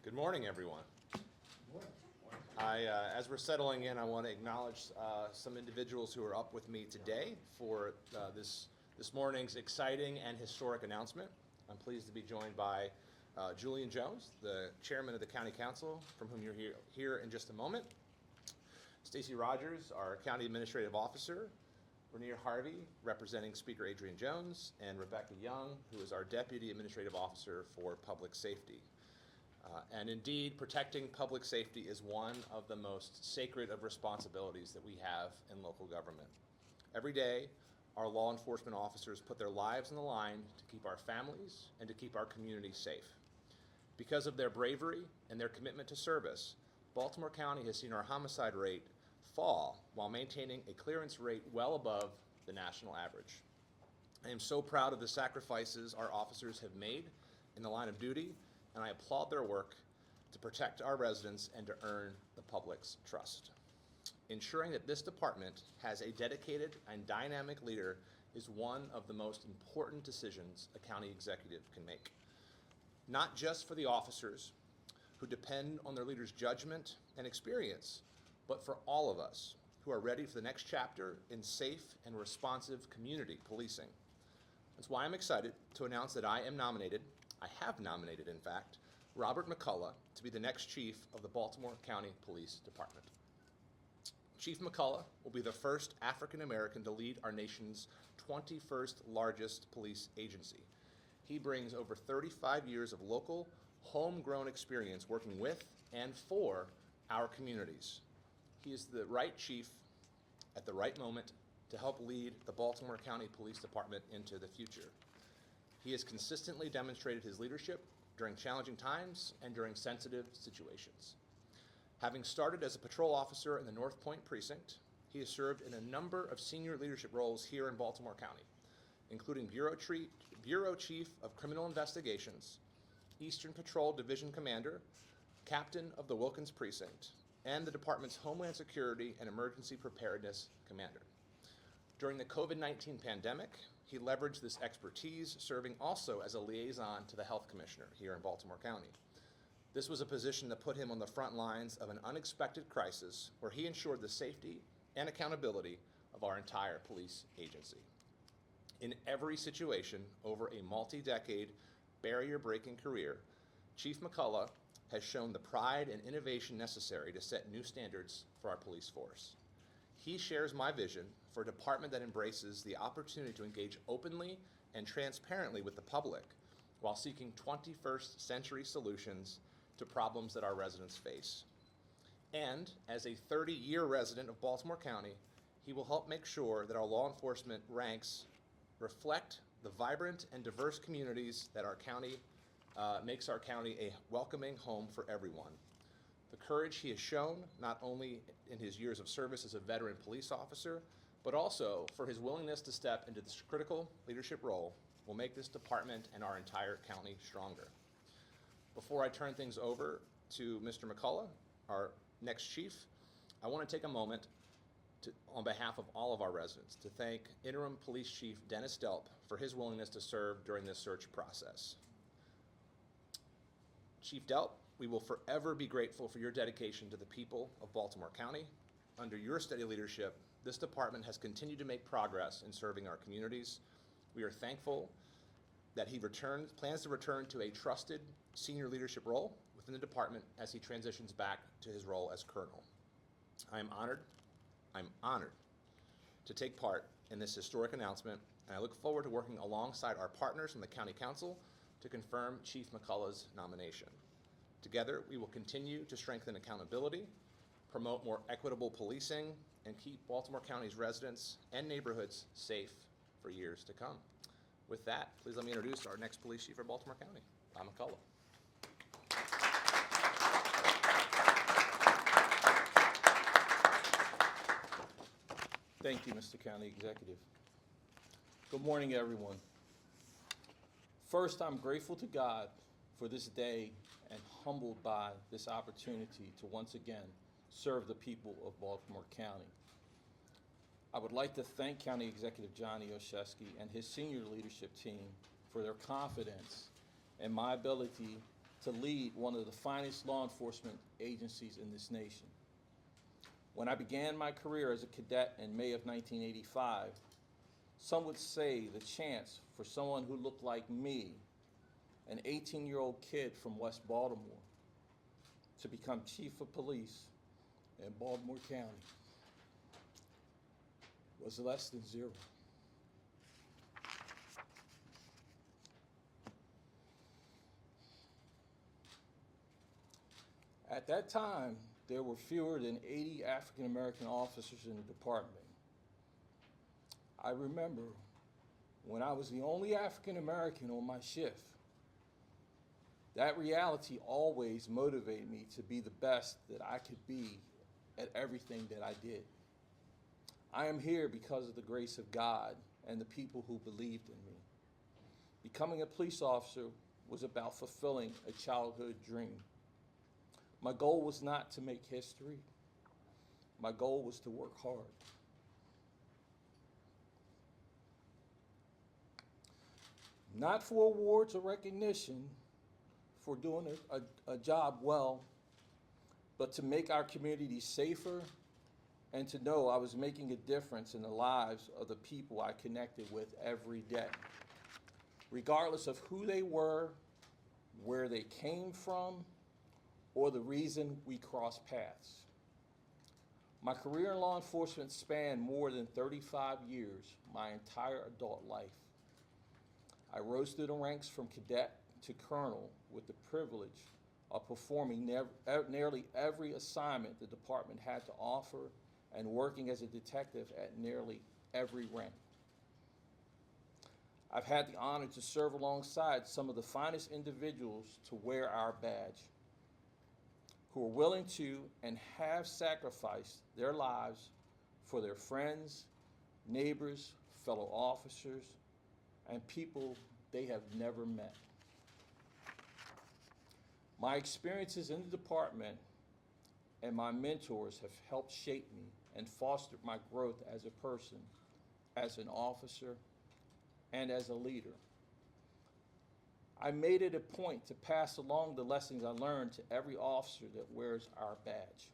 Good morning, everyone. As we're settling in, I want to acknowledge some individuals who are up with me today for this morning's exciting and historic announcement. I'm pleased to be joined by Julian Jones, the chairman of the County Council, from whom you'll hear in just a moment. Stacy Rogers, our county administrative officer. Rainier Harvey, representing Speaker Adrian Jones, and Rebecca Young, who is our deputy administrative officer for public safety. And indeed, protecting public safety is one of the most sacred of responsibilities that we have in local government. Every day, our law enforcement officers put their lives on the line to keep our families and to keep our community safe. Because of their bravery and their commitment to service, Baltimore County has seen our homicide rate fall while maintaining a clearance rate well above the national average. I am so proud of the sacrifices our officers have made in the line of duty, and I applaud their work to protect our residents and to earn the public's trust. Ensuring that this department has a dedicated and dynamic leader is one of the most important decisions a county executive can make. Not just for the officers who depend on their leader's judgment and experience, but for all of us who are ready for the next chapter in safe and responsive community policing. That's why I'm excited to announce that I have nominated, in fact, Robert McCullough to be the next chief of the Baltimore County Police Department. Chief McCullough will be the first African American to lead our nation's 21st largest police agency. He brings over 35 years of local, homegrown experience working with and for our communities. He is the right chief at the right moment to help lead the Baltimore County Police Department into the future. He has consistently demonstrated his leadership during challenging times and during sensitive situations. Having started as a patrol officer in the North Point precinct, he has served in a number of senior leadership roles here in Baltimore County, including Bureau Chief of Criminal Investigations, Eastern Patrol Division Commander, Captain of the Wilkins Precinct, and the department's Homeland Security and Emergency Preparedness Commander. During the COVID-19 pandemic, he leveraged this expertise, serving also as a liaison to the Health Commissioner here in Baltimore County. This was a position that put him on the front lines of an unexpected crisis where he ensured the safety and accountability of our entire police agency. In every situation over a multi-decade, barrier-breaking career, Chief McCullough has shown the pride and innovation necessary to set new standards for our police force. He shares my vision for a department that embraces the opportunity to engage openly and transparently with the public while seeking 21st century solutions to problems that our residents face. And as a 30-year resident of Baltimore County, he will help make sure that our law enforcement ranks reflect the vibrant and diverse communities that our county makes our county a welcoming home for everyone. The courage he has shown, not only in his years of service as a veteran police officer, but also for his willingness to step into this critical leadership role, will make this department and our entire county stronger. Before I turn things over to Mr. McCullough, our next chief, I want to take a moment on behalf of all of our residents, to thank Interim Police Chief Dennis Delp for his willingness to serve during this search process. Chief Delp, we will forever be grateful for your dedication to the people of Baltimore County. Under your steady leadership, this department has continued to make progress in serving our communities. We are thankful that he plans to return to a trusted senior leadership role within the department as he transitions back to his role as colonel. I'm honored to take part in this historic announcement, and I look forward to working alongside our partners from the County Council to confirm Chief McCullough's nomination. Together, we will continue to strengthen accountability, promote more equitable policing, and keep Baltimore County's residents and neighborhoods safe for years to come. With that, please let me introduce our next police chief for Baltimore County, Bob McCullough. Thank you, Mr. County Executive. Good morning, everyone. First, I'm grateful to God for this day and humbled by this opportunity to once again serve the people of Baltimore County. I would like to thank County Executive Johnny Olszewski and his senior leadership team for their confidence in my ability to lead one of the finest law enforcement agencies in this nation. When I began my career as a cadet in May of 1985, some would say the chance for someone who looked like me, an 18-year-old kid from West Baltimore, to become chief of police in Baltimore County was less than zero. At that time, there were fewer than 80 African American officers in the department. I remember when I was the only African American on my shift. That reality always motivated me to be the best that I could be at everything that I did. I am here because of the grace of God and the people who believed in me. Becoming a police officer was about fulfilling a childhood dream. My goal was not to make history. My goal was to work hard. Not for awards or recognition for doing a job well, but to make our community safer and to know I was making a difference in the lives of the people I connected with every day, regardless of who they were, where they came from, or the reason we crossed paths. My career in law enforcement spanned more than 35 years, my entire adult life. I rose through the ranks from cadet to colonel with the privilege of performing nearly every assignment the department had to offer and working as a detective at nearly every rank. I've had the honor to serve alongside some of the finest individuals to wear our badge, who are willing to and have sacrificed their lives for their friends, neighbors, fellow officers, and people they have never met. My experiences in the department and my mentors have helped shape me and fostered my growth as a person, as an officer, and as a leader. I made it a point to pass along the lessons I learned to every officer that wears our badge.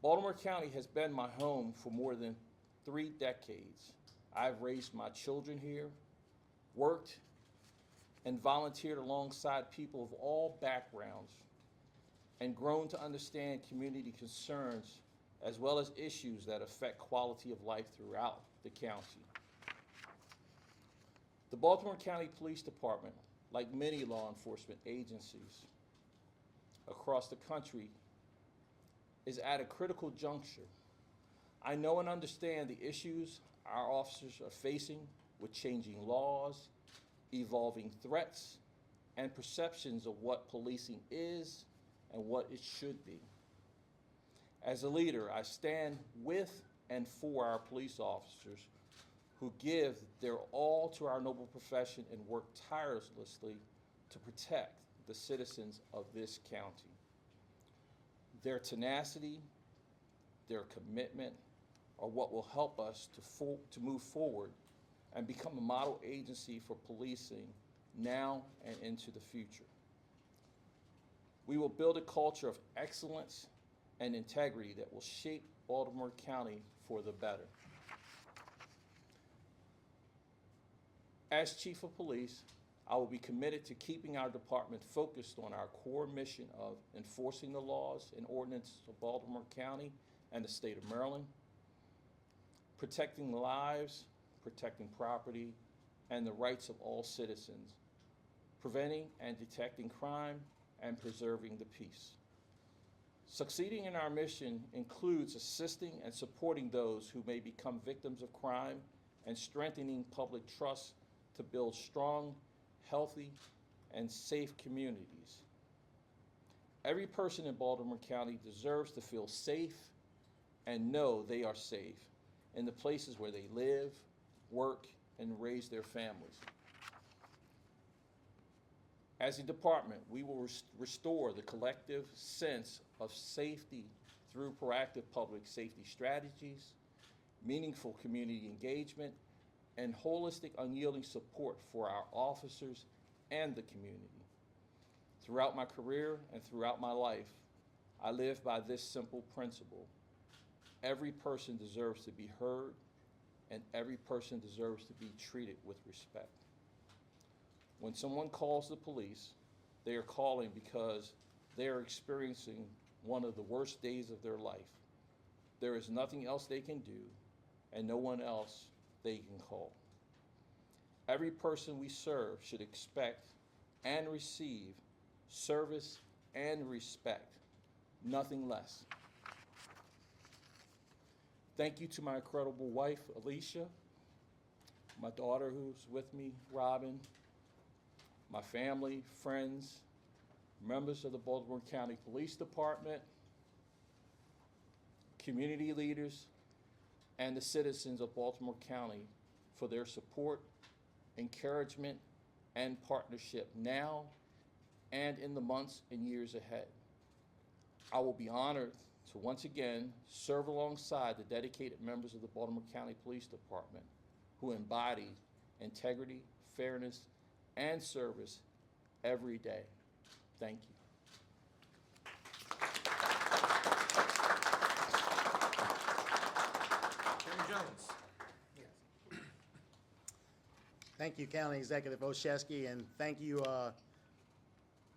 Baltimore County has been my home for more than 3 decades. I've raised my children here, worked and volunteered alongside people of all backgrounds, and grown to understand community concerns as well as issues that affect quality of life throughout the county. The Baltimore County Police Department, like many law enforcement agencies across the country, is at a critical juncture. I know and understand the issues our officers are facing with changing laws, evolving threats, and perceptions of what policing is and what it should be. As a leader, I stand with and for our police officers who give their all to our noble profession and work tirelessly to protect the citizens of this county. Their tenacity, their commitment are what will help us to move forward and become a model agency for policing now and into the future. We will build a culture of excellence and integrity that will shape Baltimore County for the better. As Chief of Police, I will be committed to keeping our department focused on our core mission of enforcing the laws and ordinances of Baltimore County and the state of Maryland, protecting lives, protecting property, and the rights of all citizens, preventing and detecting crime, and preserving the peace. Succeeding in our mission includes assisting and supporting those who may become victims of crime and strengthening public trust to build strong, healthy, and safe communities. Every person in Baltimore County deserves to feel safe and know they are safe in the places where they live, work, and raise their families. As a department, we will restore the collective sense of safety through proactive public safety strategies, meaningful community engagement, and holistic, unyielding support for our officers and the community. Throughout my career and throughout my life, I live by this simple principle. Every person deserves to be heard, and every person deserves to be treated with respect. When someone calls the police, they are calling because they are experiencing one of the worst days of their life. There is nothing else they can do, and no one else they can call. Every person we serve should expect and receive service and respect, nothing less. Thank you to my incredible wife, Alicia, my daughter who's with me, Robin, my family, friends, members of the Baltimore County Police Department, community leaders, and the citizens of Baltimore County for their support, encouragement, and partnership now and in the months and years ahead. I will be honored to once again serve alongside the dedicated members of the Baltimore County Police Department who embody integrity, fairness, and service every day. Thank you. Chairman Jones. Thank you, County Executive Olszewski, and thank you,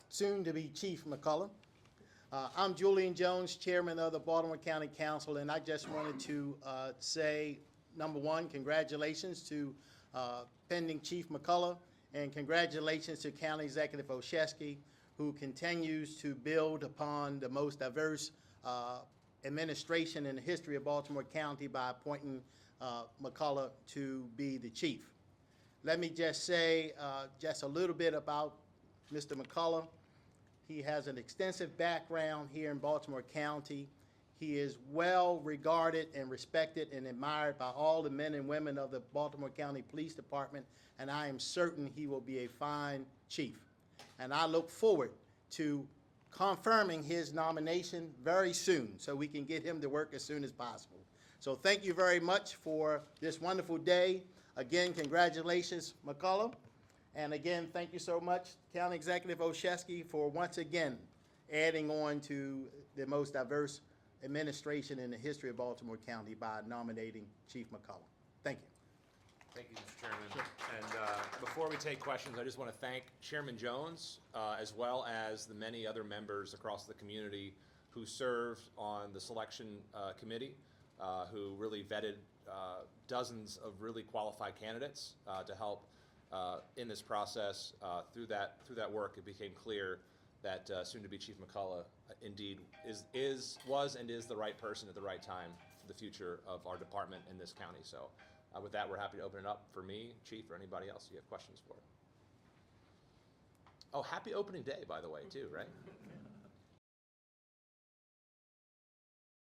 soon-to-be Chief McCullough. I'm Julian Jones, Chairman of the Baltimore County Council, and I just wanted to say, number one, congratulations to pending Chief McCullough, and congratulations to County Executive Olszewski, who continues to build upon the most diverse administration in the history of Baltimore County by appointing McCullough to be the chief. Let me just say just a little bit about Mr. McCullough. He has an extensive background here in Baltimore County. He is well regarded and respected and admired by all the men and women of the Baltimore County Police Department, and I am certain he will be a fine chief. And I look forward to confirming his nomination very soon so we can get him to work as soon as possible. So thank you very much for this wonderful day. Again, congratulations, McCullough. And again, thank you so much, County Executive Olszewski, for once again adding on to the most diverse administration in the history of Baltimore County by nominating Chief McCullough. Thank you. Thank you, Mr. Chairman. And before we take questions, I just want to thank Chairman Jones, as well as the many other members across the community who served on the selection committee, who really vetted dozens of really qualified candidates to help in this process. Through that work, it became clear that soon-to-be Chief McCullough indeed was and is the right person at the right time for the future of our department in this county. So with that, we're happy to open it up for me, Chief, or anybody else you have questions for. Oh, happy opening day, by the way, too, right?